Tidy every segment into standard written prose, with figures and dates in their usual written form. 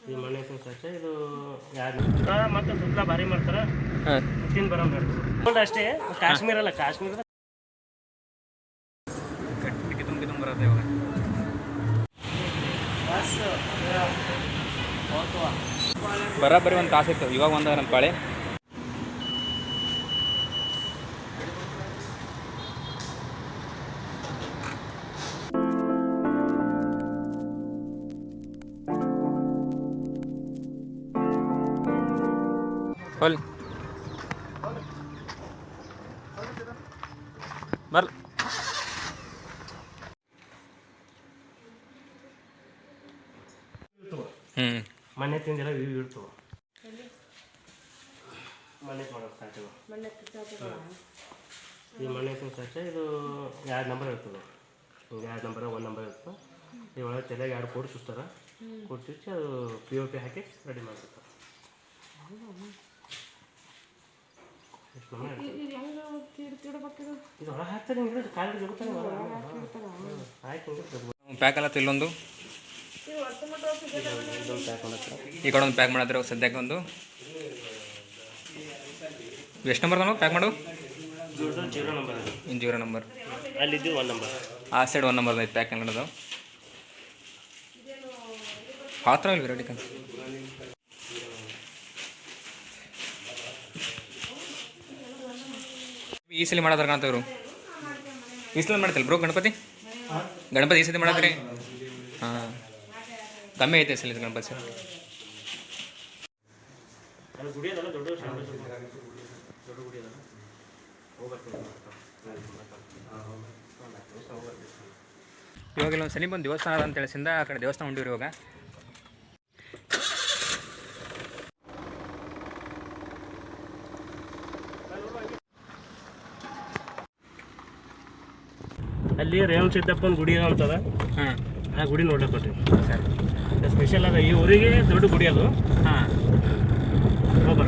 ಈ ಮನೆ ಸ್ವಚ್ಛ ಇದು ಯಾರು ಮತ್ತು ಸುತ್ತಲ ಭಾರಿ ಮಾಡ್ತಾರೆ. ತಿಂದು ಬರೋ ಹೇಳ್ಬೋದು ಅಷ್ಟೇ. ಕಾಶ್ಮೀರ ಅಲ್ಲ, ಕಾಶ್ಮೀರದ ಬರುತ್ತೆ ಇವಾಗ. ಬರೋಬ್ಬರಿ ಒಂದು ತಾಸು ಇತ್ತು, ಇವಾಗ ಒಂದು ನಮ್ಮ ಪಾಳೆ. ಹೊಲ್ ಬರ್ಲ ಮನೆ ತಿಂದಿಲ್ಲ ಇವು ಇರ್ತವೆ. ಮನೆ ಮಾಡೋದು ಸಾಧ್ಯ. ಈ ಮನೆ ಸ್ವಚ್ಛ ಇದು 2 ನಂಬರ್ ಇರ್ತದೆ. 2 ನಂಬರ್ 1 ನಂಬರ್ ಇರ್ತದೆ. ಈ ಒಳಗೆ ತಲೆಗೆ 2 ಕೋಡ್ ಚುಚ್ತಾರೆ. ಕೋಡ್ ಚುಚ್ಚಿ ಅದು POP ಹಾಕಿ ರೆಡಿ ಮಾಡ್ತಾರೆ. ಇದು ಹೊರ ಹಾಕ್ತಾರೆ, ಕಾಲಿಗೆ ಪ್ಯಾಕ್ ಅಲ್ಲ ಇಲ್ಲೊಂದು ಈ ಕಡೆ ಒಂದು ಪ್ಯಾಕ್ ಮಾಡಿದ್ರೆ ಸದ್ಯಕ್ಕೆ ಒಂದು ಎಷ್ಟು ನಂಬರ್ ನಾವು ಪ್ಯಾಕ್ ಮಾಡು? 0 ನಂಬರ್. ಇನ್ನು 0 ನಂಬರ್ ಅಲ್ಲಿದ್ದು 1 ನಂಬರ್. ಆ ಸೈಡ್ 1 ನಂಬರ್ ಐತೆ ಪ್ಯಾಕ್ ಮಾಡೋದು. ಪಾತ್ರ ಇಲ್ಲ ರೆಡಿ ಕಂತ ಈ ಸಲ ಮಾಡೋದ್ರ ಕಾಣ್ತವ್ರು. ಈ ಸಲ ಮಾಡ್ತಿಲ್ಲ ಬ್ರೋ ಗಣಪತಿ ಈ ಸತಿ ಮಾಡತ್ರಿ? ಹಾಂ, ಕಮ್ಮಿ ಐತೆ ಸಲ ಗಣಪತಿ ಸರ್. ಇವಾಗ ಇಲ್ಲೊಂದು ಸನಿ ಬಂದು ದೇವಸ್ಥಾನ ಅದ ಅಂತ ಹೇಳಿಸಿಂದ ಆ ಕಡೆ ದೇವಸ್ಥಾನ ಹೊಂಟಿವ್ರಿ ಇವಾಗ. ಅಲ್ಲಿ ರೇವಣ ಸಿದ್ದಪ್ಪನ ಗುಡಿ ಅಂತದ. ಆ ಗುಡಿ ನೋಡ್ಲಿಕ್ಕೆ ಕೊಟ್ಟಿವಿ ಸರ್. ಸ್ಪೆಷಲ್ ಅದ ಈ ಊರಿಗೆ ದೊಡ್ಡ ಗುಡಿ ಅದು. ಹೋಗ್ಬರ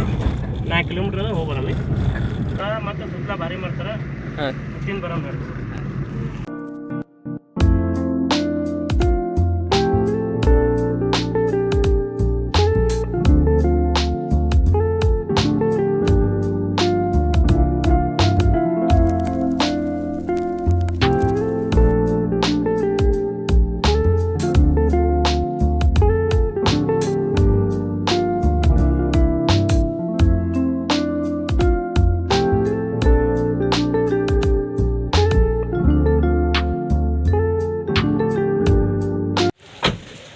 4 ಕಿಲೋಮೀಟ್ರ್ ಅದ, ಹೋಗ್ಬರಲ್ಲಿ ಮತ್ತು ಸುತ್ತಲ ಭಾರಿ ಮಾಡ್ತಾರೆ. ತಿಂದು ಬರೋ ಹೇಳ್ಬೋದು.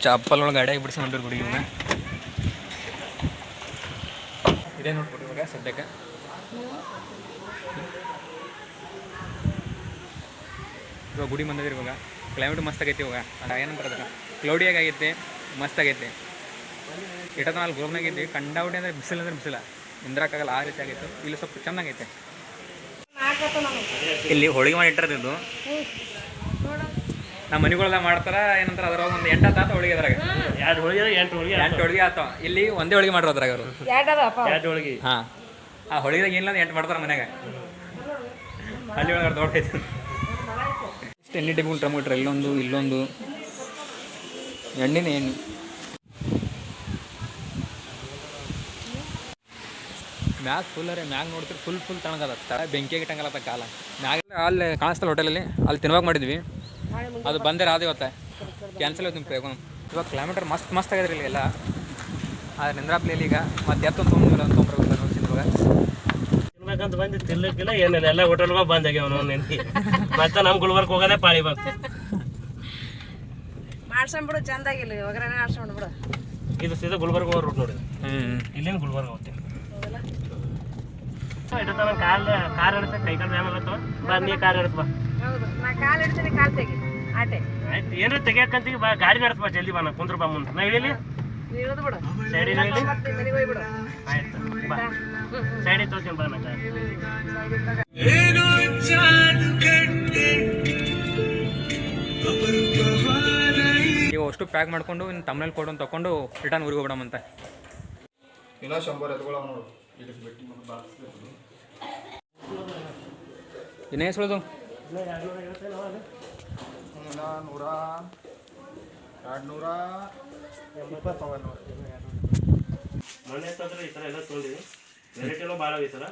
ಚಪ್ಪಲ್ ಒಳಗೆ ಗಾಡಿಯಾಗಿ ಬಿಡಿಸಿ ಹೊಂಟಿರು ಗುಡಿ. ಇವಾಗ ಇದೇ ನೋಡ್ಬಿಟ್ಟು ಇವಾಗ ಸದ್ಯಕ್ಕೆ ಇವಾಗ ಗುಡಿ ಬಂದಿದ್ರಿ. ಇವಾಗ ಕ್ಲೈಮೇಟ್ ಮಸ್ತ್ ಆಗೈತಿ. ಇವಾಗ ಏನಂತಾರೆ ಅದಕ್ಕೆ ಕ್ಲೌಡಿಯಾಗಿ ಆಗೈತೆ, ಮಸ್ತ್ ಆಗೈತೆ. ಇಟ್ಟದ ನಾಲ್ಕು ಗೋಬ್ನಾಗಿದ್ವಿ, ಕಂಡಾವಟಿ ಅಂದರೆ ಬಿಸಿಲು ಅಂದ್ರೆ ಬಿಸಿಲ, ಇಂದ್ರಕ್ಕಾಗಲ್ಲ ಆ ರೀತಿ ಆಗೈತೆ. ಇಲ್ಲಿ ಸ್ವಲ್ಪ ಚೆನ್ನಾಗೈತೆ. ಇಲ್ಲಿ ಹೋಳಿಗೆ ಮಾಡಿ ಇಟ್ಟಿರೋದು ನಮ್ಮ ಮನೆಗಳೆಲ್ಲ ಮಾಡ್ತಾರ. ಏನಂತಾರೆ ಅದ್ರಾಗ ಒಂದು 8 ಆತ ಹೋಳಿಗೆ. ಅದ್ರಾಗ 2 ಹೋಳಿಗೆ 8 ಹೋಳಿಗೆ ಆತಾವ. ಇಲ್ಲಿ ಒಂದೇ ಹೋಳಿಗೆ ಮಾಡ್ರು ಅದ್ರಾಗ ಅವರು 2 ಹೋಳಿಗೆ. ಹಾಂ, ಆ ಹೋಳಿಗೆದಾಗ ಏನಿಲ್ಲ 8 ಮಾಡ್ತಾರೆ ಮನ್ಯಾಗ. ಅಲ್ಲಿ ಒಳಗೆ ದೊಡ್ಡೈತೆ. ಇಷ್ಟು ಎಣ್ಣೆ ಟಿಪ್ಗಳು ಟೊಮೊಟ್ರ ಇಲ್ಲೊಂದು ಎಣ್ಣೆನೇ ಎಣ್ಣೆ. ಮ್ಯಾಗ್ ಫುಲ್ಲರೇ ಮ್ಯಾಗ್ ನೋಡ್ತೀರಿ ಫುಲ್ ತಣ್ಣಗದ. ಬೆಂಕಿಯಾಗಿ ಇಟ್ಟಂಗಲ್ಲತ್ತ ಕಾಲ ಮ್ಯಾಗ. ಅಲ್ಲಿ ಕಾಣಿಸ್ತಲ್ಲ ಹೋಟೆಲಲ್ಲಿ, ಅಲ್ಲಿ ತಿನ್ನುವಾಗ ಮಾಡಿದ್ವಿ. ಅದು ಬಂದೇ ರಾದ ಇವತ್ತೆ ಕ್ಯಾನ್ಸಲ್ ಆಯ್ತು. ನಿಮ್ಮ ಇವಾಗ ಕಿಲೋಮೀಟರ್ ಮಸ್ತ್ ಆಗಿದ್ರಿ ಇಲ್ಲಿ ಎಲ್ಲ. ಆದರೆ ನಿಂದ್ರಾಪ್ಲೇಲಿ ಈಗ ಮತ್ತೆ ತೊಗೊಂಡ್ಬರ್ಬೇಕು ಇವಾಗ ತಿನ್ಬೇಕಂತ ಬಂದು ತಿನ್ಲಿಕ್ಕಿಲ್ಲ ಏನಿಲ್ಲ. ಎಲ್ಲ ಹೋಟೆಲ್ಗಳು ಬಂದ್ ಆಗ್ಯಾವ. ನೆನ್ಪಿ ಮತ್ತೆ ನಮ್ಮ ಗುಲ್ಬರ್ಗ ಹೋಗೋದೇ ಪಾಳಿ ಬಂತು. ಮಾಡ್ಸಂಬಿಡು ಚಂದಾಗಿಲ್ಲ, ಒಗ್ಗರಣೆ ಮಾಡ್ಸ್ಕೊಂಡ್ಬಿಡು. ಇದು ಸೀದಾ ಗುಲ್ಬರ್ಗ ಹೋಗೋ ರೂಟ್ ನೋಡಿ. ಇಲ್ಲಿಂದ ಗುಲ್ಬರ್ಗ ಹೋಗ್ತೀವಿ. ಇಡ್ತಾನ ಕಾರ್ ಹಿಡಿಸ ಕೈ ಕಾಲು ವ್ಯಾಯಾಮ ಆಗತ್ತವ. ಬಾ ನೀ ಕಾರ್ ಹಿಡಿಸ್ ಬಾ. ಹೌದು, ನಾ ಕಾಲು ಹಿಡ್ತೀನಿ, ಕಾಲು ತೆಗಿ ಆಟೆ. ಆಯ್ತು, ಏನಾರ ತೆಗಿಯಕ್ಕಂತೀವಿ ಬಾ. ಗಾಡಿ ನಡೆಸ್ ಬಾ, ಜಲ್ದಿ ಬಾ. ನಾ ಕುಂದ್ರ ಬಾ ಮುಂದೆ. ನಾ ಇಳಿಲಿ ಇಳಿದು ಬಿಡು, ಸೈಡಿಗೆ ಇಳಿಲಿ. ಮನೆಗೆ ಹೋಗ್ಬಿಡು. ಆಯ್ತು ಬಾ, ಸೈಡಿಗೆ ತೋರ್ತೀನಿ ಬಾ. ನಾ ನೀವು ಅಷ್ಟು ಪ್ಯಾಕ್ ಮಾಡ್ಕೊಂಡು ಇನ್ನು ತಮ್ಮನೇಲಿ ಕೊಡೋನ್ ತಗೊಂಡು ರಿಟರ್ನ್ ಊರಿಗೆ ಹೋಗ್ಬಿಡಮಂತ. ಇನ್ನೂ 100 ಎತ್ಕೊಳ್ಳೋ ನೋಡು. ಇನ್ನೇ ಹೇಳೋದು 100 ಮೊನ್ನೆ ತಂದ್ರೆ ಈ ಥರ ಎಲ್ಲ ತೊಗೊಂಡಿವಿ ವೆರೈಟಿನೂ ಭಾಳ ಈ ಥರ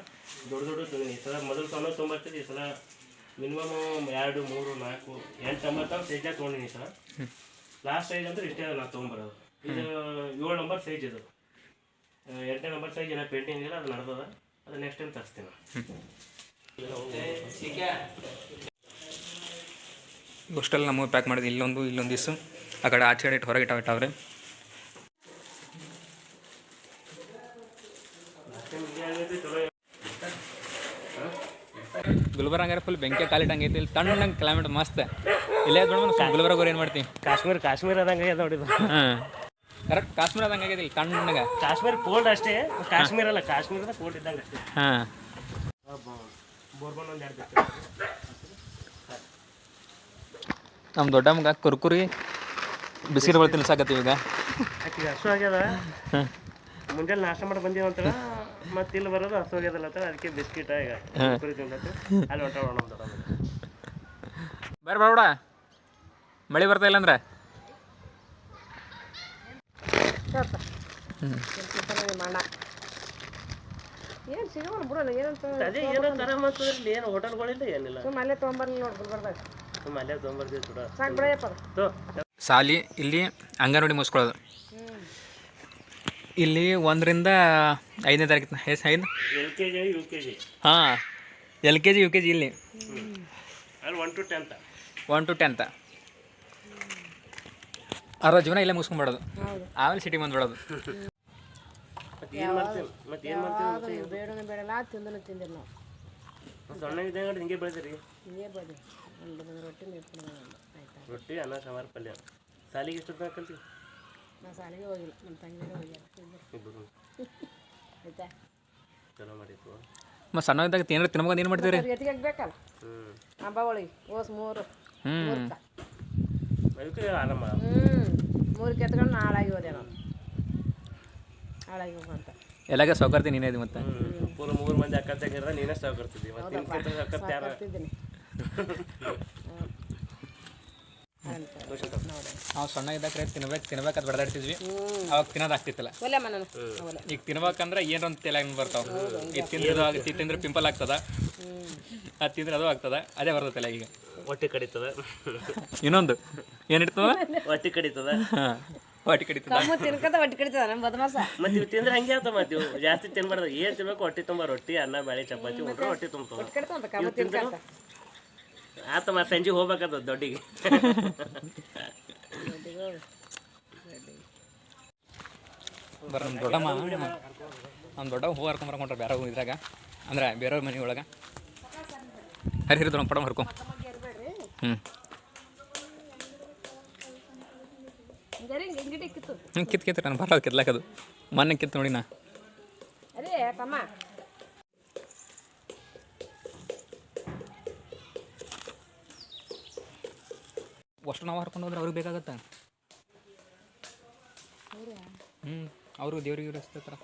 ದೊಡ್ಡ ತೊಗೊಂಡಿನಿ ಈ ಥರ ಮೊದಲು ಸಣ್ಣ ತೊಗೊಂಬರ್ತಿದ್ವಿ ಈ ಸಲ ಮಿನಿಮಮ್ 2, 3, 4, 8 9 ಸೈಜಾಗ ತೊಗೊಂಡಿನಿ ಈ ಥರ ಲಾಸ್ಟ್ ಸೈಜ್ ಅಂದ್ರೆ ಇಷ್ಟೇ ನಾನು ತೊಗೊಂಬರೋದು ಇದು 7 ನಂಬರ್ ಸೈಜ್ ಇದು 8ನೇ ನಂಬರ್ ಸೈಜ್ ಏನೋ ಪೇಂಟಿಂಗ್ ಇಲ್ಲ ಅದು ನಡೆದದ ಅದು ನೆಕ್ಸ್ಟ್ ಟೈಮ್ ತರಿಸ್ತೀನಿ ಅಷ್ಟೆಲ್ಲ ನಮಗೆ ಪ್ಯಾಕ್ ಮಾಡಿದ್ವಿ ಇಲ್ಲೊಂದು ದಿವ್ಸ ಆ ಕಡೆ ಆಚೆ ಕಡೆ ಇಟ್ಟು ಹೊರಗೆ ಇಟ್ಟಾವ್ರೆ ಗುಲ್ಬರ್ಗ ಹಂಗಾರೆ ಫುಲ್ ಬೆಂಕಿ ಕಾಲಿಟ್ಟಂಗೆ ಐತಿ ಇಲ್ಲಿ ತಣ್ಣಗೆ ಕ್ಲೈಮೇಟ್ ಮಸ್ತ್ ಇಲ್ಲೇ ಗುಲ್ಬರ್ಗ ಏನು ಮಾಡ್ತೀವಿ ಕಾಶ್ಮೀರ ಅದಂಗೆ ಆಗ್ಯದ ನೋಡಿದ್ದು ಹಾಂ ಕರೆಕ್ಟ್ ಕಾಶ್ಮೀರ ಅದಂಗೆ ಆಗೈತಿ ಇಲ್ಲಿ ತಣ್ಣಗೆ ಕಾಶ್ಮೀರ ಕೋಲ್ಡ್ ಅಷ್ಟೇ ಕಾಶ್ಮೀರ ಅಲ್ಲ ಕಾಶ್ಮೀರದ ಕೋಲ್ಡ್ ಇದ್ದಂಗೆ ಅಷ್ಟೇ ಹಾಂ ಬೋರ್ಬನ್ ಒಂದು 2 ನಮ್ಮ ದೊಡ್ಡಮ್ಮಗ ಕುರ್ಕುರಿ ಬಿಸ್ಕಿಟ್ ಬಳ್ತೀನಿ ತಿನ್ಸಾಕತ್ತೀವಿ ಈಗ ಆಕೆ ಹಸು ಆಗ್ಯದ ಮುಂಜಾನೆ ನಾಷ್ಟ ಮಾಡಿ ಬಂದೀವಿ ಅಂತಾರ ಮತ್ತೆ ಇಲ್ಲಿ ಬರೋದು ಹಸು ಆಗ್ಯದಲ್ಲ ಅಂತ ಅದಕ್ಕೆ ಬಿಸ್ಕಿಟ್ ಈಗ ಕುರಿ ತಿನ್ಲತ್ತು ಅಲ್ಲಿ ಹೊಂಟ ನಮ್ಮ ದೊಡ್ಡಮ್ಮ ಬರ್ಬೇಡ ಮಳೆ ಬರ್ತಾ ಇಲ್ಲ ಅಂದ್ರೆ ಮಣ್ಣ ಏನು ಸಿಗೋಲ್ಲ ಬಿಡೋಣ ಏನಂತ ಅದೇ ಏನೋ ತರ ಮಾಡ್ತದ್ರಲ್ಲಿ ಏನು ಹೋಟೆಲ್ಗಳಿಲ್ಲ ಏನಿಲ್ಲ ಸುಮ್ಮ ಅಲ್ಲೇ ತೊಗೊಂಬರ್ಲಿ ನೋಡಿ ಗುಲ್ಬರ್ದಾಗ ಸುಮ್ಮ ಅಲ್ಲೇ ತೊಗೊಂಬರ್ತೀವಿ ಸುಡ ಸಾಕು ಬಿಡಯಪ್ಪ ಸಾಲಿ ಇಲ್ಲಿ ಅಂಗನವಾಡಿ ಮುಗಿಸ್ಕೊಳ್ಳೋದು ಇಲ್ಲಿ 1ರಿಂದ 5ನೇ ತಾರೀಕು 5 LKG UKG ಹಾಂ LKG UKG ಇಲ್ಲಿ ಅಲ್ಲಿ 1 to 10th 1 to 10th ಅರ್ಧ ಜೀವನ ಇಲ್ಲೇ ಮುಗಿಸ್ಕೊಂಡ್ಬಿಡೋದು ಆಮೇಲೆ ಸಿಟಿ ಬಂದ್ಬಿಡೋದು ಮತ್ತೆ ಏನು ಮಾಡ್ತೀವಿ ಬೇಡನೇ ಬೇಡಲ್ಲ ತಿಂದನು ತಿಂದಿಲ್ಲ ನಾವು ಸಣ್ಣ ಇದ್ದಂಗೆ ಹಿಂಗೆ ಬೆಳೆದಿರಿ ಹಿಂಗೆ ಬದಿ ಒಂದು ರೊಟ್ಟಿ ಮೇಡ್ಕೊಂಡು ಆಯ್ತಾ ರೊಟ್ಟಿ ಅನ್ನ ಸಾಂಬಾರು ಪಲ್ಯ ಸಾಲಿಗೆ ಎಷ್ಟು ಕಲ್ತೀವಿ ನಾ ಶಾಲೆಗೆ ಹೋಗಿಲ್ಲ ನಮ್ಮ ತಂಗಿಗೆ ಹೋಗ್ಯಾರ ಇಬ್ಬರು ಆಯ್ತಾ ಚಲೋ ಮಾಡಿತ್ತು ಮತ್ತು ಸಣ್ಣ ಇದ್ದಾಗ ಏನಾರು ತಿನ್ಬೇಕು ಏನು ಮಾಡ್ತೀವಿ ರೀ ಎತ್ತಿಗೆ ಬೇಕಲ್ಲ ಹಬ್ಬ ಹೋಳಿಗೆ ಓಸ್ 3 ಅದಕ್ಕೆ ಆರಾಮ 3 ಕೆತ್ಕೊಂಡು ಹಾಳಾಗಿ ಹೋದೆ ನಾನು ಹಾಳಾಗಿ ಹೋಗಂತ ಎಲ್ಲಾಗ ಸೌಕರ್ತಿ ನೀನೇ ಇದು ಮತ್ತೆ ಪೂರ 3 ಮಂದಿ ಅಕ್ಕ ತಂಗಿರ ನೀನೇ ಸಾಕರ್ತಿದ್ದಿ ಮತ್ತೆ ನಿನ್ನ ಅಕ್ಕ ಯಾರು ಬರ್ತಿದ್ದೀನಿ ನಾವು ಸಣ್ಣ ಇದ್ದಾಗ ತಿನ್ಬೇಕಂತ ಬಡದಾಡ್ತಿದ್ವಿ ಅವಾಗ ತಿನ್ನೋದು ಆಗ್ತಿತ್ತಲ್ಲ ಒಲೆಮ್ಮ ನಾನು ಈಗ ತಿನ್ಬೇಕಂದ್ರೆ ಏನೊಂದು ತಲೆಗೆ ಬರ್ತಾವೆ ಇದು ತಿಂದ್ರೆ ಪಿಂಪಲ್ ಆಗ್ತದ ಅದು ತಿಂದ್ರೆ ಅದು ಆಗ್ತದ ಅದೇ ಬರ್ತದೆ ತಲೆಗೆ ಈಗ ಹೊಟ್ಟೆ ಕಡಿತದ ಇನ್ನೊಂದು ಏನಿರ್ತದ ಹೊಟ್ಟೆ ಕಡಿತದ ಹಾಂ ಹೊಟ್ಟೆ ಕಡಿತದ ಕಮ್ಮು ತಿನ್ಕಂತ ಹೊಟ್ಟೆ ಕಡಿತದ ನಮ್ಮ ಬದಮಾಸ ಮತ್ತೆ ಇವು ತಿಂದ್ರೆ ಹಂಗೆ ಆತ ಮತ್ತೆ ಇವು ಜಾಸ್ತಿ ತಿನ್ಬಾರ್ದು ಏನು ತಿನ್ಬೇಕು ಹೊಟ್ಟೆ ತುಂಬ ರೊಟ್ಟಿ ಅನ್ನ ಬೇಳೆ ಚಪಾತಿ ಉಂಡ್ರೆ ಹೊಟ್ಟೆ ತುಂಬ್ತದ ಹೊಟ್ಟೆ ಕಡಿತಂತ ಕಮ್ಮು ತಿನ್ಕಂತ ಆತ ಮತ್ತೆ ಸಂಜೆ ಹೋಗ್ಬೇಕದ ದೊಡ್ಡಿಗೆ ಬರ್ರಿ ನಮ್ಮ ದೊಡ್ಡ ಹೂ ಹರ್ಕೊಂಬರ್ಕೊಂಡ್ರೆ ಬೇರೆ ಹೂ ಇದ್ರಾಗ ಅಂದ್ರೆ ಬೇರೆಯವ್ರ ಮನೆ ಒಳಗೆ ಹರಿಹಿರಿದು ನಮ್ಮ ಪಡ ಹರ್ಕೊ ಕಿತ್ತು ನಾನು ಬರೋದು ಕಿತ್ಲಾಕದು ಮೊನ್ನೆ ಕಿತ್ತು ನೋಡಿ ನಾ ಅದೇ ತಮ್ಮ ಅಷ್ಟು ನಾವು ಹರ್ಕೊಂಡು ಹೋದ್ರೆ ಅವ್ರಿಗೆ ಬೇಕಾಗತ್ತೆ ಅವರು ದೇವ್ರಿಗೆ ಇರಿಸ್ತಾರ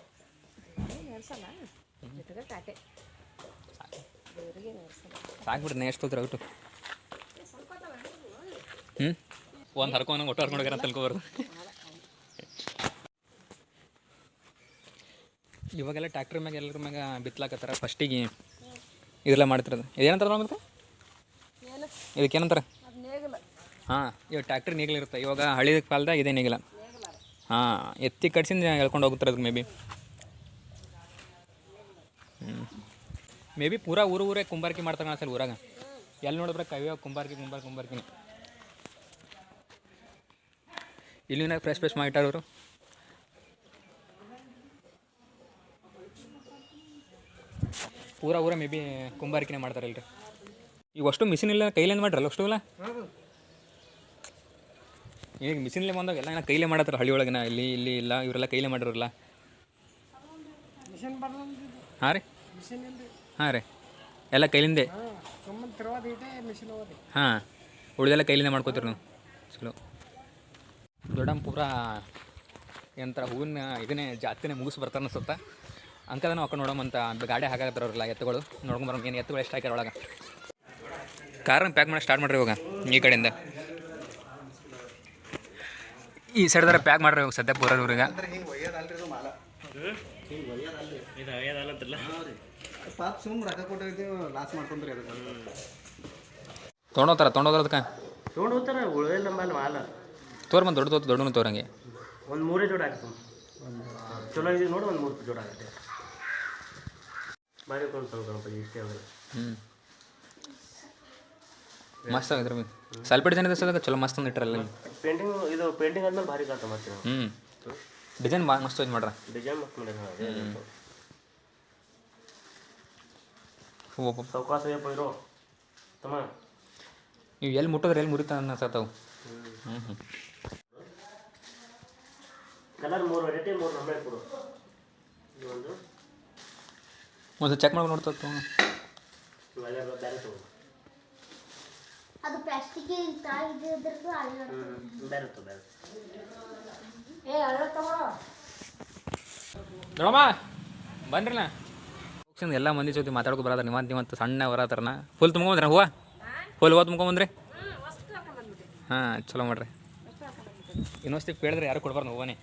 ಸಾಕ್ಬಿಡ್ರಿ ಎಷ್ಟು ಹೋದ್ರೆ ಔಟು ಒಂದು ಹರ್ಕೊಂಡು ಒಟ್ಟು ಹರ್ಕೊಂಡು ಹೋಗ್ಯಾರ ಅಂತ ತಿಳ್ಕೊಬಾರ್ದು ಇವಾಗೆಲ್ಲ ಟ್ಯಾಕ್ಟ್ರ್ ಮ್ಯಾಗ ಎಲ್ಲರ ಮ್ಯಾಗ ಬಿತ್ಲಾಕತ್ತಾರ ಫಸ್ಟಿಗೆ ಇದೆಲ್ಲ ಮಾಡ್ತಿರೋದು ಇದೇನಂತಾರ ಮತ್ತೆ ಇದಕ್ಕೇನಂತಾರೆ ಹಾಂ ಇವಾಗ ಟ್ಯಾಕ್ಟ್ರ್ ನೇಗಿಲಿರುತ್ತೆ ಇವಾಗ ಹಳಿ ಕಾಲದಾಗ ಇದೇ ನೇಗಿಲ ಹಾಂ ಎತ್ತಿ ಕಟ್ಸಿಂದ ಹೇಳ್ಕೊಂಡು ಹೋಗ್ತಾರೆ ಅದಕ್ಕೆ ಮೇ ಬಿ ಪೂರಾ ಊರೇ ಕುಂಬಾರಿಕೆ ಮಾಡ್ತಾರೆ ಅನ್ಸಲ್ಲ ಊರಾಗ ಎಲ್ಲಿ ನೋಡಿದ್ರೆ ಕೈಯಾಗ ಕುಂಬಾರಿಕೆನೆ ಇಲ್ಲಿನ ಫ್ರೆಶ್ ಮಾಡಿಟ್ಟಾರವರು ಊರ ಮೇ ಬಿ ಕುಂಬಾರಿಕೆನೆ ಮಾಡ್ತಾರಲ್ರಿ ಈಗ ಅಷ್ಟು ಮಿಷಿನ್ ಇಲ್ಲ ಕೈಲೇನು ಮಾಡ್ರಲ್ಲ ಅಷ್ಟು ಇಲ್ಲ ಈಗ ಮಿಷಿನ್ಲೇ ಬಂದಾಗ ಎಲ್ಲ ಕೈಲೇ ಮಾಡತ್ತಾರ ಹಳ್ಳಿ ಒಳಗಿನ ಇಲ್ಲಿ ಇಲ್ಲ ಇವರೆಲ್ಲ ಕೈಲೇ ಮಾಡಿರಲ್ಲ ಹಾಂ ರೀ ಎಲ್ಲ ಕೈಲಿಂದೆ ಹಾಂ ಉಳಿದೆಲ್ಲ ಕೈಲಿಂದ ಮಾಡ್ಕೋತೀರಿ ನಾವು ಚಲೋ ದೊಡ್ಡಮ್ಮ ಪೂರ ಏನಂತಾರೆ ಹೂವಿನ ಇದನ್ನೇ ಜಾತಿನೇ ಮುಗಿಸಿ ಬರ್ತಾರೆ ಅನ್ಸುತ್ತೆ ಅಂಕದನ್ನು ಹಾಕೊಂಡು ನೋಡೋಮಂತ ಗಾಡಿ ಹಾಕಾಕತ್ತಾರಲ್ಲ ಎತ್ತುಗಳು ನೋಡ್ಕೊಂಬರೋ ಏನು ಎತ್ತುಗಳು ಎಷ್ಟು ಹಾಕ್ಯಾರ ಒಳಗೆ ಕಾರನ್ನು ಪ್ಯಾಕ್ ಮಾಡಿ ಸ್ಟಾರ್ಟ್ ಮಾಡಿರಿ ಇವಾಗ ಈ ಕಡೆಯಿಂದ ಈ ಸೈಡ್ದಾರ ಪ್ಯಾಕ್ ಮಾಡ್ರಿ ಸದ್ಯ ಪೂರವ್ರಿಗೆ. ಅಂದ್ರೆ ಹಿಂಗೆ ಒಯ್ಯೋದಲ್ರಿ ಇದು ಮಾಲ ಹಿಂಗೆ ಒಯ್ಯೋದಲ್ರಿ ಇದು ಅಯ್ಯದಲ್ಲಂತಿಲ್ಲ. ಪಾಪ ಸುಮ್ಮನೆ ರೊಕ್ಕ ಕೊಟ್ಟಿದ್ದೀವಿ ಲಾಸ್ ಮಾಡ್ಕೊಂಡ್ರಿ ಅದಕ್ಕೆ ತೊಗೊಂಡೋದ್ರ ಅದಕ್ಕೆ ತೊಗೊಂಡು ಹೋಗ್ತಾರೆ ಉಳಿದಿಲ್ಲ ನಮ್ಮಲ್ಲಿ ಮಾಲ. ಬಂದು ದೊಡ್ಡನು ತೋರಂಗೆ ಒಂದು 3 ಜೋಡಿ ಆಗ್ತದೆ. ಚಲೋ ಇದೀವಿ ನೋಡಿ ಒಂದು 3 ಜೋಡಿ ಆಗುತ್ತೆ. ಭಾರಿ ಕೊಂಡು ಇಷ್ಟೇ ಅಂದ್ರೆ. ಮಸ್ತ್ ಆಗಿದ್ರೆ ಸ್ವಲ್ಪ ಡಿಸೈನ್ ಇದೆ ಸರ್ ಚಲೋ ಮಸ್ತ್ ಒಂದು ಇಟ್ಟರಲ್ಲ. ಪೇಂಟಿಂಗ್ ಆದ್ಮೇಲೆ ಭಾರಿ ಕಾಣ್ತ ಮತ್ತೆ. ಡಿಸೈನ್ ಮಸ್ತ್ ಇದು ಮಾಡ್ರ. ಡಿಸೈನ್ ಮಸ್ತ್ ಮಾಡ್ಯಾರ. ಸಾವಕಾಶ ಇರೋ ತಮ್ಮ ನೀವು ಎಲ್ಲಿ ಮುಟ್ಟಿದ್ರೆ ಎಲ್ಲಿ ಮುರಿತಾ ಅನ್ನಿಸ್ತಾವು. ಕಲರ್ 3 ವೆರೈಟಿ 3 ನಂಬರ್ ಕೊಡು. ಒಂದು ಚೆಕ್ ಮಾಡ್ಕೊಂಡು ನೋಡ್ತಾ ಬೇರೆ ತಗೋ. ಅದು ಪ್ಲಾಸ್ಟಿಕ್ ಇದ್ರದ್ದು ಬೇರೆ ತಗೋ. ಏ ಅಲ್ಲ ತಗೋ ನೋಡಮ್ಮ ಬನ್ರಿಲ್ಲ ಎಲ್ಲ ಮಂದಿ ಜೊತೆ ಮಾತಾಡ್ಕೊ ಬರತ್ತಾರ. ನೀವಂತ ಸಣ್ಣ ಬರತ್ತಾರನ ಫುಲ್ ತುಂಬ್ಕೊಂಬಂದ್ರೆ ಹೂವು ಫುಲ್ ಹೂವು ತುಂಬ್ಕೊಂಬಂದ್ರಿ. ಹಾಂ ಚಲೋ ಮಾಡ್ರಿ. ಇನ್ನೊಂದು ಕೇಳಿದ್ರೆ ಯಾರು ಕೊಡ್ಬಾರ್ದು ಹೂವನೇ.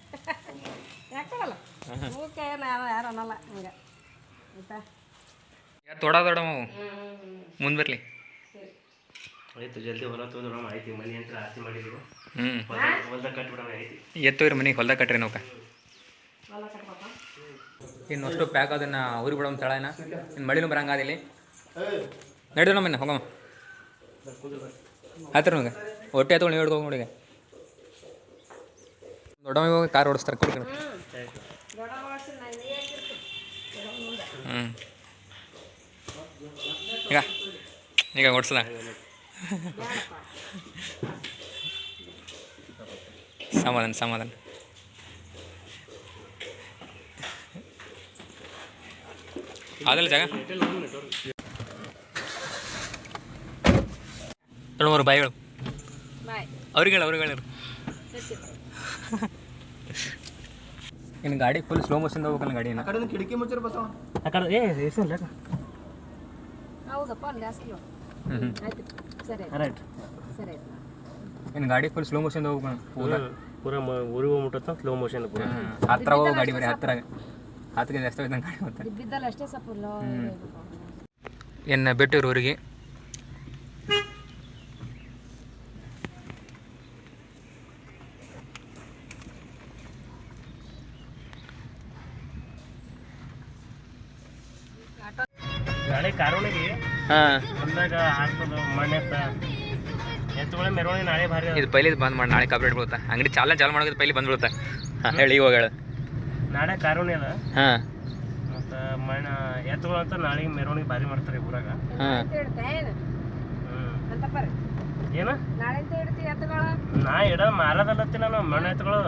ಯಾಕಲ್ಲ ಹೂಕ್ಕೆ ಯಾರು ಅನ್ನಲ್ಲ ಹಿಂಗೆ ಆಯ್ತಾ. ಯಾರು ತೊಡೋದೊಡ ಮುಂದೆ ಬರಲಿ. ಆಯ್ತು ಜಲ್ದಿ ಹೊಲ ತೊಗೊಂಡು ಆಯ್ತು. ಮನೆ ಅಂತ ಆಸ್ತಿ ಮಾಡಿದ್ರು. ಹೊಲ್ದಾಗ ಕಟ್ಬಿಡೋಣ ಐತಿ. ಎತ್ತೋರಿ ಮನೆಗೆ ಹೊಲ್ದಾಗ ಕಟ್ರಿ ನಾವು. ಇನ್ನು ಅಷ್ಟು ಪ್ಯಾಕ್ ಅದನ್ನು ಊರಿಗೆ ಬಿಡೋ ತಳನ ಇನ್ನು ಮಳಿನೂ ಬರಂಗಾದ ಇಲ್ಲಿ ನಡೀರಿ ನಮ್ಮನ್ನ ಹೋಗಮ್ಮ ಆಯ್ತು ನಮಗೆ ಹೊಟ್ಟೆ ತೊಗೊಂಡು ನೀವು ಹಿಡ್ಕೊ ನೋಡಿ. ದೊಡ್ಡಮ್ಮ ಇವಾಗ ಕಾರ್ ಓಡಿಸ್ತಾರೆ ಕೊಡ್ತೀನಿ. ಈಗ ಈಗ ಓಡಿಸಲ ಸಮಾಧಾನ ಅದಲ್ಲ ಜಾಗ ನೋಡ್ಮರು ಬಾಯಿಗಳು ಅವ್ರಿಗೆ ಇನ್ನು ಗಾಡಿ ಫುಲ್ ಸ್ಲೋ ಮೋಷನ್ ಹೋಗ್ಬೇಕಲ್ಲ ಗಾಡಿನ. ಆ ಕಡೆ ಕಿಟಕಿ ಮುಚ್ಚರ್ ಬಸವ ಆ ಕಡೆ ಏಸಲ್ಲ ಹೌದಪ್ಪ ಅಲ್ಲಿ ಜಾಸ್ತಿ ಆಯ್ತು ಸರಿ ರೈಟ್. ಸರಿ ಆಯ್ತು. ಇನ್ನು ಗಾಡಿ ಫುಲ್ ಸ್ಲೋ ಮೋಷನ್ ಹೋಗ್ಬೇಕು ಪೂರ ಊರಿಗೆ ಹೋಗ್ಬಿಟ್ಟು ಸ್ಲೋ ಮೋಷನ್ ಪೂರ ಹತ್ರ ಹೋಗೋ ಗಾಡಿ ಬರೀ ಹತ್ತಿಗೆ ಜಾಸ್ತಿ ಹೋಯ್ತು ಗಾಡಿ ಹೋಗ್ತಾರೆ. ಬಿದ್ದಲ್ಲ ಅಷ್ಟೇ ಸ್ವಲ್ಪ ಏನು ಬಿಟ್ಟಿರು ಊರಿಗೆ ನಾಳೆ ಕಾರೋಣಿಗೆ ಬಂದಾಗ ಹಾಕ್ತದ ಮಣ್ಣೆ ಎತ್ತುಗಳ ಮೆರವಣಿಗೆ ನಾಳೆ ಭಾರಿ. ಇದು ಪೈಲಿ ಬಂದ್ ಮಾಡಿ ನಾಳೆ ಕಾಪ್ರೇಟ್ ಬೀಳುತ್ತಾ ಅಂಗಡಿ ಚಾಲು ಮಾಡೋದು ಪೈಲಿ ಬಂದ್ಬಿಡುತ್ತಾ. ಹೇಳಿ ಇವಾಗ ಹೇಳು. ನಾಳೆ ಕಾರೋಣಿ ಅದ. ಹಾಂ ಮತ್ತು ಮಣ್ಣ ಎತ್ತುಗಳು ಅಂತ ನಾಳೆಗೆ ಮೆರವಣಿಗೆ ಭಾರಿ ಮಾಡ್ತಾರೆ ಊರಾಗ. ಏನ ನಾ ಇಡ ಮಾರದಲ್ಲತ್ತಿ ನಾನು ಮಣ್ಣ ಎತ್ತುಗಳು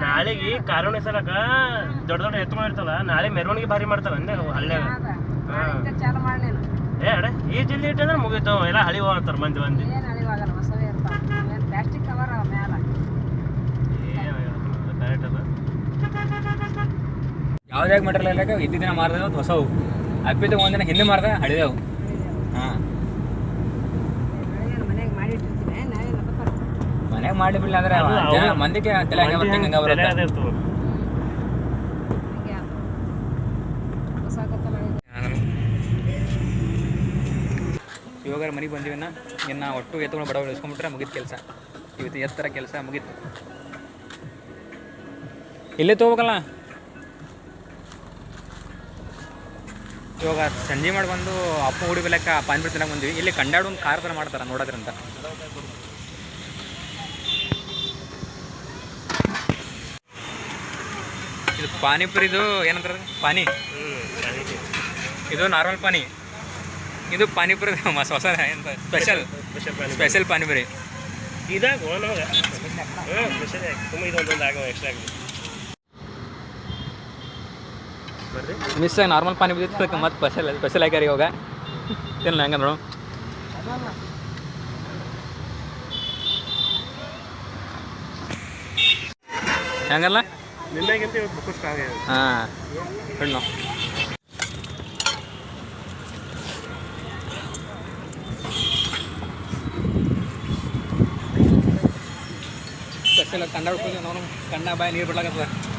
ನಾಳೆಗೆ ಕಾರೋಣಿ ಸಲಕ ದೊಡ್ಡ ಎತ್ತುಗಳು ಇರ್ತಲ್ಲ ನಾಳೆ ಮೆರವಣಿಗೆ ಭಾರಿ ಮಾಡ್ತಾರ ಅಂದೆ ಹಳ್ಳ್ಯಾಗ. ಏ ಅಡ ಈ ಜಿಲ್ಲೆ ಇಟ್ಟಂದ್ರೆ ಮುಗೀತು ಎಲ್ಲ ಹಳಿ ಹೋಗ್ತಾರ ಮಂದಿ ಕರೆಕ್ಟ್ ಅದ. ಯಾವ್ದಾಗ ಮೆಟೀರಿಯಲ್ ಎಲ್ಲ ಇದ್ದ ದಿನ ಮಾರ್ದೇವು ಹೊಸವು ಅಪ್ಪಿದ್ದು ಒಂದಿನ ಹಿಂದೆ ಮಾರ್ದ ಹಳಿದೆವು. ಹಾಂ ಮನೆಗೆ ಮಾಡಿ ಬಿಡಲಿ ಅಂದ್ರೆ ಮಂದಿಗೆ ತಲೆ ಹಂಗೆ ಬರ್ತಂಗೆ ಹಂಗೆ ಬರುತ್ತೆ. ಇವಾಗ ಮನೆಗೆ ಬಂದೀವಿನ್ನ ಇನ್ನು ಒಟ್ಟು ಎತ್ತುಗಳು ಬಡವರು ಇಸ್ಕೊಂಡ್ಬಿಟ್ರೆ ಮುಗಿತು ಕೆಲಸ. ಇವತ್ತು ಎತ್ತರ ಕೆಲಸ ಮುಗೀತು. ಇಲ್ಲೇ ತೊಗೋಬೇಕಲ್ಲ ಇವಾಗ ಸಂಜೆ ಮಾಡಿ ಬಂದು ಅಪ್ಪ ಹುಡಿ ಬೆಲೆಕ್ಕ ಪಾನಿಪುರಿ ತಿನ್ನಕ್ಕೆ ಬಂದ್ವಿ. ಇಲ್ಲಿ ಕಂಡಾಡು ಒಂದು ಖಾರ ಥರ ಮಾಡ್ತಾರೆ ನೋಡೋದ್ರಂತ. ಇದು ಪಾನಿಪುರಿದು ಏನಂತಾರೆ ಪಾನಿ. ಇದು ನಾರ್ಮಲ್ ಪಾನಿ. ಇದು ಪಾನಿಪುರಿ ಹೊಸ ಎಂತ ಸ್ಪೆಷಲ್ ಪಾನಿಪುರಿ. ಇದಾಗ ಸ್ಪೆಷಲ್ ತುಂಬ ಇದೊಂದೊಂದು ಆಗೋ ಎಕ್ಸ್ಟ್ರಾ ಆಗಿದೆ. ಮಿಸ್ ಆಗಿ ನಾರ್ಮಲ್ ಪಾನಿ ಬಿದ್ದಿತ್ತು ಮತ್ತು ಸ್ಪೆಷಲ್ ಆಗ್ಯಾರ ಇವಾಗ. ಏನು ಹೆಂಗ ನೋಡು ಹೆಂಗಲ್ಲ ನಿನ್ನಾಗಿಂತ ಇವತ್ತು ಬುಕ್ ಸ್ಟಾರ್ಟ್ ಆಗಿದೆ. ಹಾಂ ಹೆಣ್ಣು ಸ್ಪೆಷಲ್ ಇಲ್ಲ ಕಂಡ ಹುಡ್ಕೋದು ನಾವು ಕಣ್ಣ ಬಾಯ ನೀರು ಬಿಡ್ಲಾಕತ್ತದ